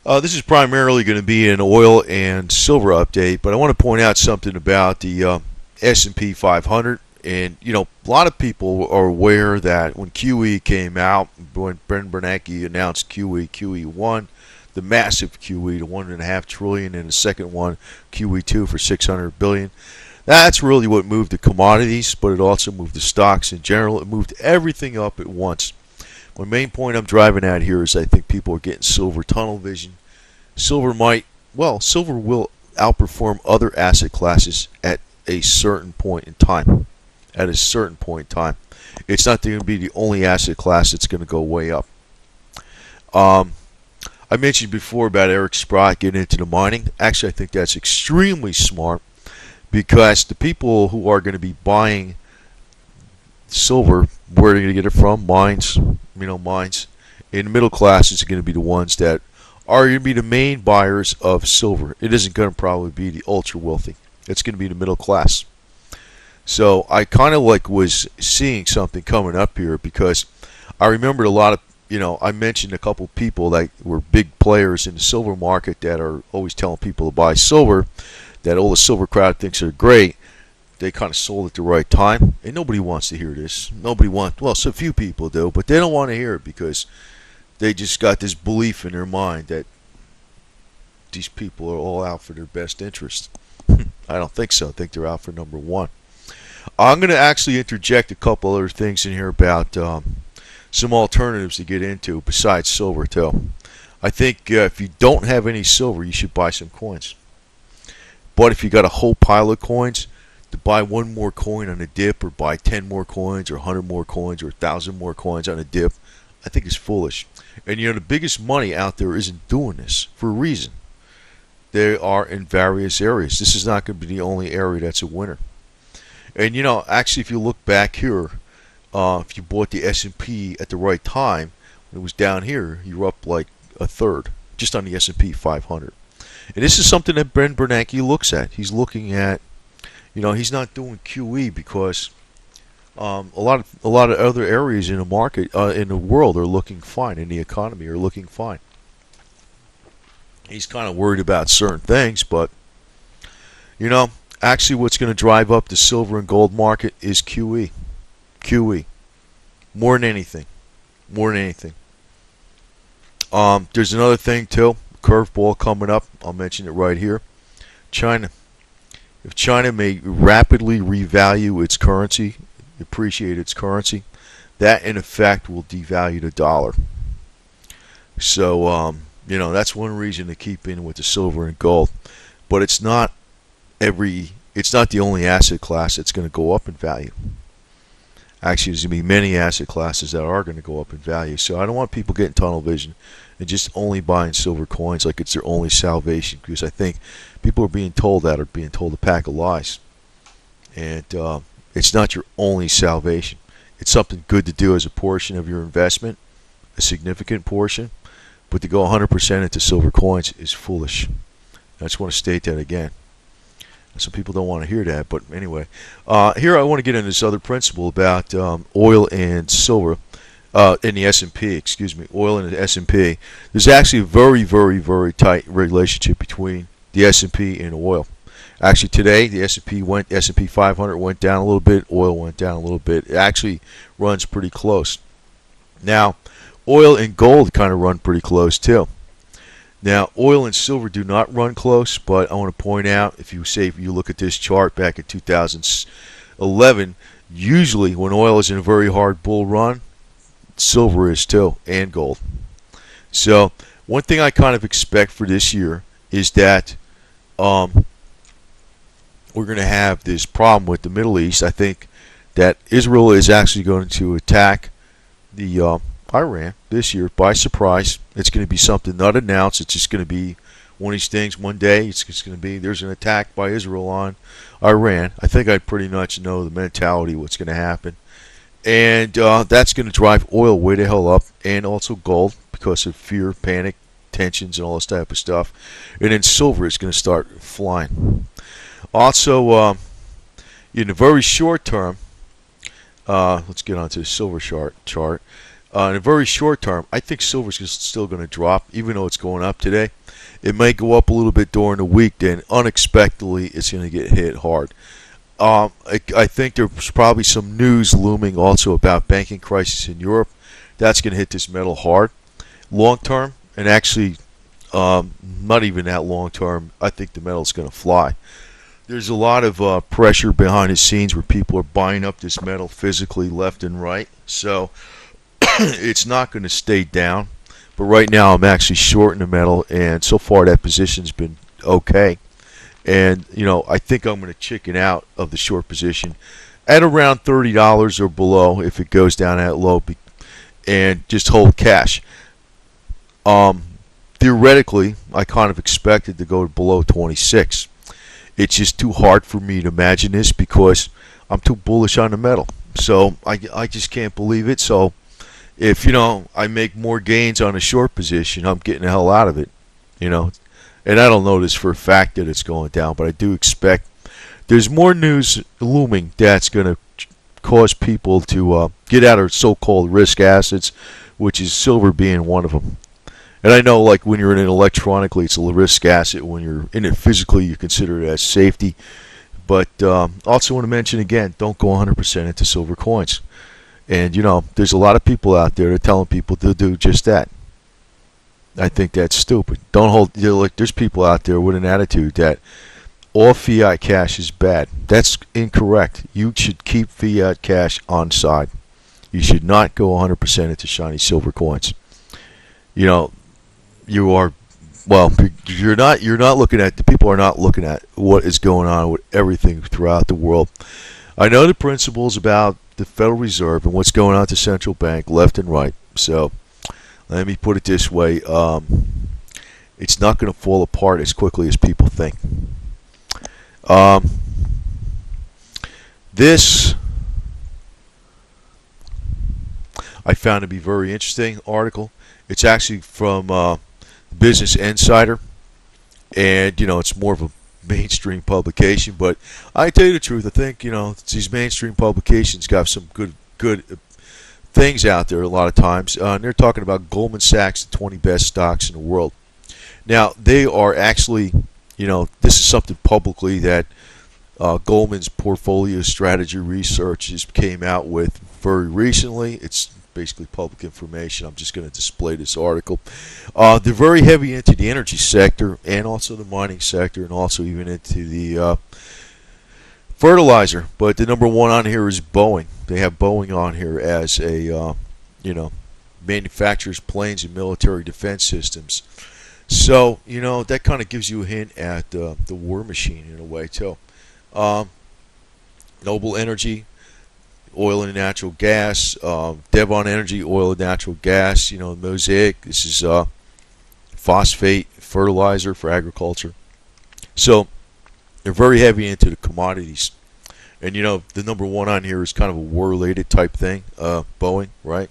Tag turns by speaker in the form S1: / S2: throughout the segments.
S1: This is primarily going to be an oil and silver update, but I want to point out something about the S&P 500. And, a lot of people are aware that when QE came out, when Ben Bernanke announced QE1, the massive QE to $1.5 trillion, and the second one, QE2 for $600 billion. That's really what moved the commodities, but it also moved the stocks in general. It moved everything up at once. My main point I'm driving at here is I think people are getting silver tunnel vision. Silver will outperform other asset classes at a certain point in time. At a certain point in time. It's not going to be the only asset class that's going to go way up. I mentioned before about Eric Sprott getting into the mining. Actually, I think that's extremely smart because the people who are going to be buying silver, where are they going to get it from? Mines. Mines. In the middle class is going to be the ones that are going to be the main buyers of silver. It isn't going to probably be the ultra wealthy. It's going to be the middle class. So I kind of was seeing something coming up here because I remembered a lot of, I mentioned a couple people that were big players in the silver market that are always telling people to buy silver, that all the silver crowd thinks are great. They kind of sold at the right time, and nobody wants to hear this. So few people do, but they don't want to hear it because they just got this belief in their mind that these people are all out for their best interest. I don't think so. I think they're out for number one. I'm going to actually interject a couple other things in here about some alternatives to get into besides silver, too. I think if you don't have any silver, you should buy some coins. But if you got a whole pile of coins, to buy one more coin on a dip or buy 10 more coins or 100 more coins or 1,000 more coins on a dip, I think is foolish. And the biggest money out there isn't doing this for a reason. They are in various areas. This is not going to be the only area that's a winner. And actually, if you look back here, if you bought the S&P at the right time, when it was down here, you were up like a third just on the S&P 500. And this is something that Ben Bernanke looks at. He's looking at, he's not doing QE because a lot of other areas in the market, in the world, are looking fine, in the economy are looking fine. He's kind of worried about certain things, but actually what's going to drive up the silver and gold market is QE. QE. More than anything. More than anything. There's another thing too. Curveball coming up. I'll mention it right here. China. If China may rapidly revalue its currency, appreciate its currency, that in effect will devalue the dollar. So, that's one reason to keep in with the silver and gold. But it's not the only asset class that's going to go up in value. Actually, there's going to be many asset classes that are going to go up in value. So I don't want people getting tunnel vision and just only buying silver coins like it's their only salvation, because I think people are being told a pack of lies. And it's not your only salvation. It's something good to do as a portion of your investment, a significant portion, but to go 100% into silver coins is foolish. I just want to state that again. Some people don't want to hear that, but anyway. Here I want to get into this other principle about oil and silver in the S&P, oil and the S&P. There's actually a very, very, very tight relationship between the S&P and oil. Actually, today the S&P 500 went down a little bit, oil went down a little bit. It actually runs pretty close. Now, oil and gold kind of run pretty close too. Now, oil and silver do not run close, but I want to point out, if you look at this chart back in 2011, usually when oil is in a very hard bull run, silver is too, and gold. So, one thing I kind of expect for this year is that we're going to have this problem with the Middle East. I think that Israel is actually going to attack the Iran this year by surprise. It's going to be something not announced. It's just going to be one of these things. One day it's just going to be there's an attack by Israel on Iran. I think I pretty much know the mentality of what's going to happen. And that's going to drive oil way the hell up, and also gold because of fear, panic, tensions, and all this type of stuff. And then silver is going to start flying. Also, in the very short term, let's get onto the silver chart. In a very short term, I think silver's still going to drop, even though it's going up today. It may go up a little bit during the week, then unexpectedly it's going to get hit hard. I think there's probably some news looming also about banking crisis in Europe. That's going to hit this metal hard. Long term, and actually not even that long term, I think the metal's going to fly. There's a lot of pressure behind the scenes where people are buying up this metal physically left and right. So it's not going to stay down. But right now I'm actually short in the metal, and so far that position's been okay. And, I think I'm going to chicken out of the short position at around $30 or below if it goes down that low, and just hold cash. Theoretically, I kind of expected to go below 26. It's just too hard for me to imagine this because I'm too bullish on the metal. So I just can't believe it. So if, I make more gains on a short position, I'm getting the hell out of it, And I don't know this for a fact that it's going down, but I do expect there's more news looming that's going to cause people to get out of so-called risk assets, which is silver being one of them. And I know, like, when you're in it electronically, it's a risk asset. When you're in it physically, you consider it as safety. But also want to mention again, don't go 100% into silver coins. And, there's a lot of people out there that are telling people to do just that. I think that's stupid. Don't hold. There's people out there with an attitude that all fiat cash is bad. That's incorrect. You should keep fiat cash on side. You should not go 100% into shiny silver coins. You are, well, you're not looking at, the people are not looking at what is going on with everything throughout the world. I know the principles about the Federal Reserve and what's going on at the central bank left and right. So let me put it this way. It's not going to fall apart as quickly as people think. This I found to be a very interesting article. It's actually from Business Insider, and it's more of a mainstream publication. But I tell you the truth, I think these mainstream publications got some good things out there a lot of times. And they're talking about Goldman Sachs, the 20 best stocks in the world. Now they are actually, this is something publicly that Goldman's portfolio strategy research just came out with very recently. It's basically public information. I'm just going to display this article. They're very heavy into the energy sector and also the mining sector and also even into the fertilizer. But the number one on here is Boeing. They have Boeing on here as a, manufactures planes and military defense systems. So, that kind of gives you a hint at the war machine in a way, too. Noble Energy, oil and natural gas, Devon Energy, oil and natural gas, Mosaic, this is phosphate fertilizer for agriculture. So they're very heavy into the commodities. And the number one on here is kind of a war-related type thing, Boeing, right?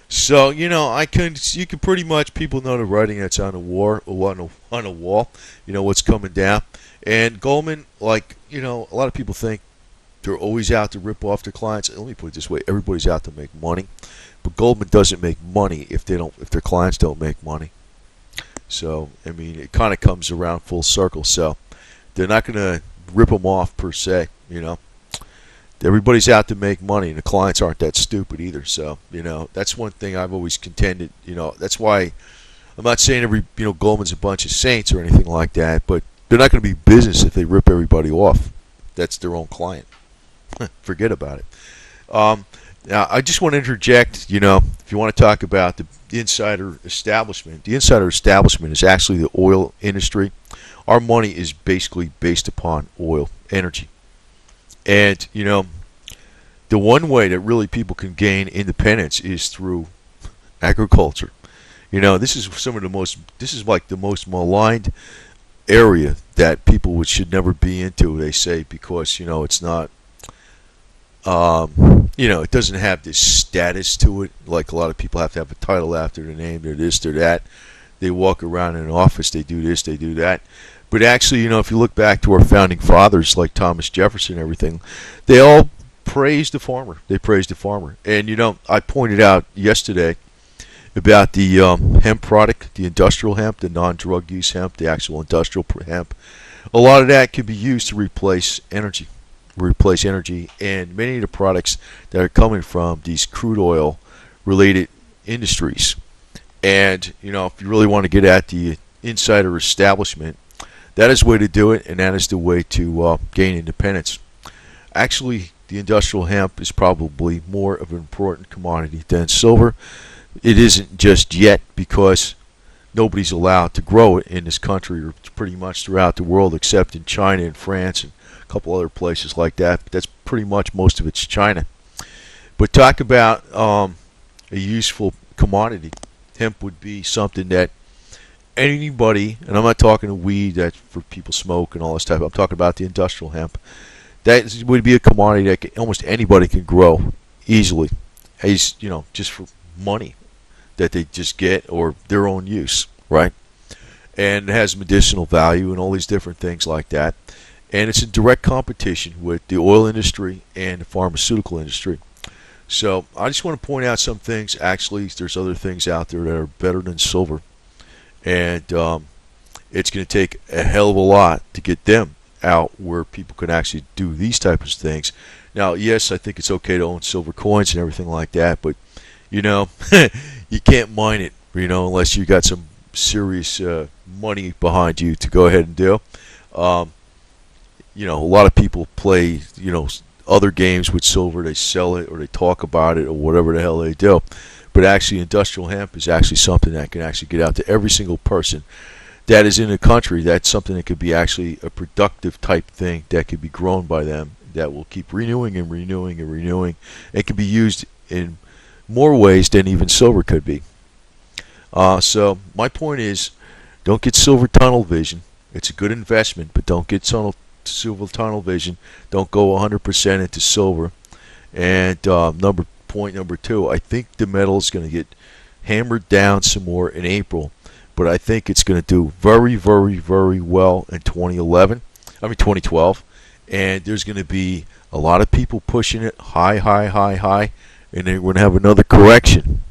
S1: So, you can pretty much, people know the writing that's on the on the wall, what's coming down. And Goldman, a lot of people think they're always out to rip off their clients. Let me put it this way: everybody's out to make money, but Goldman doesn't make money if their clients don't make money. So it kind of comes around full circle. So they're not going to rip them off per se. Everybody's out to make money, and the clients aren't that stupid either. So that's one thing I've always contended. That's why I'm not saying Goldman's a bunch of saints or anything like that, but they're not going to be business if they rip everybody off. That's their own client. Forget about it. Now, I just want to interject, if you want to talk about the insider establishment, the insider establishment is actually the oil industry. Our money is basically based upon oil, energy. And, the one way that really people can gain independence is through agriculture. This is like the most maligned area that people should never be into, they say, because, it's not, it doesn't have this status to it. Like a lot of people have to have a title after their name. They're this, they're that. They walk around in an office. They do this, they do that. But actually, if you look back to our founding fathers like Thomas Jefferson and everything, they all praise the farmer. They praise the farmer. And I pointed out yesterday about the hemp product, the industrial hemp, the non-drug use hemp, the actual industrial hemp. A lot of that could be used to replace energy. And many of the products that are coming from these crude oil related industries. And if you really want to get at the insider establishment, that is the way to do it, and that is the way to gain independence. Actually, the industrial hemp is probably more of an important commodity than silver. It isn't just yet because nobody's allowed to grow it in this country or pretty much throughout the world except in China and France and a couple other places like that. But that's pretty much most of it's China. But talk about a useful commodity. Hemp would be something that anybody, and I'm not talking to weed that for people smoke and all this type. I'm talking about the industrial hemp. That would be a commodity that almost anybody can grow easily, just for money that they just get or their own use, right? And it has medicinal value and all these different things like that. And it's in direct competition with the oil industry and the pharmaceutical industry. So I just want to point out some things. Actually, there's other things out there that are better than silver. And it's going to take a hell of a lot to get them out where people can actually do these types of things. Now, yes, I think it's okay to own silver coins and everything like that, but you can't mine it, unless you got some serious money behind you to go ahead and do. A lot of people play, other games with silver. They sell it or they talk about it or whatever the hell they do. But actually, industrial hemp is actually something that can actually get out to every single person that is in the country. That's something that could be actually a productive type thing that could be grown by them that will keep renewing and renewing and renewing. It can be used in more ways than even silver could be. So my point is, don't get silver tunnel vision. It's a good investment, but don't get silver tunnel vision. Don't go 100% into silver. And point number two, I think the metal is going to get hammered down some more in April, but I think it's going to do very, very, very well in 2012. And there's going to be a lot of people pushing it high, and then we're going to have another correction.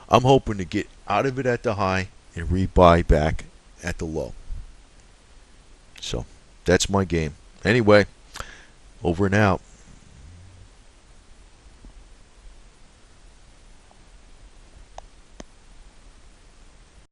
S1: I'm hoping to get out of it at the high and rebuy back at the low. So that's my game. Anyway, over and out.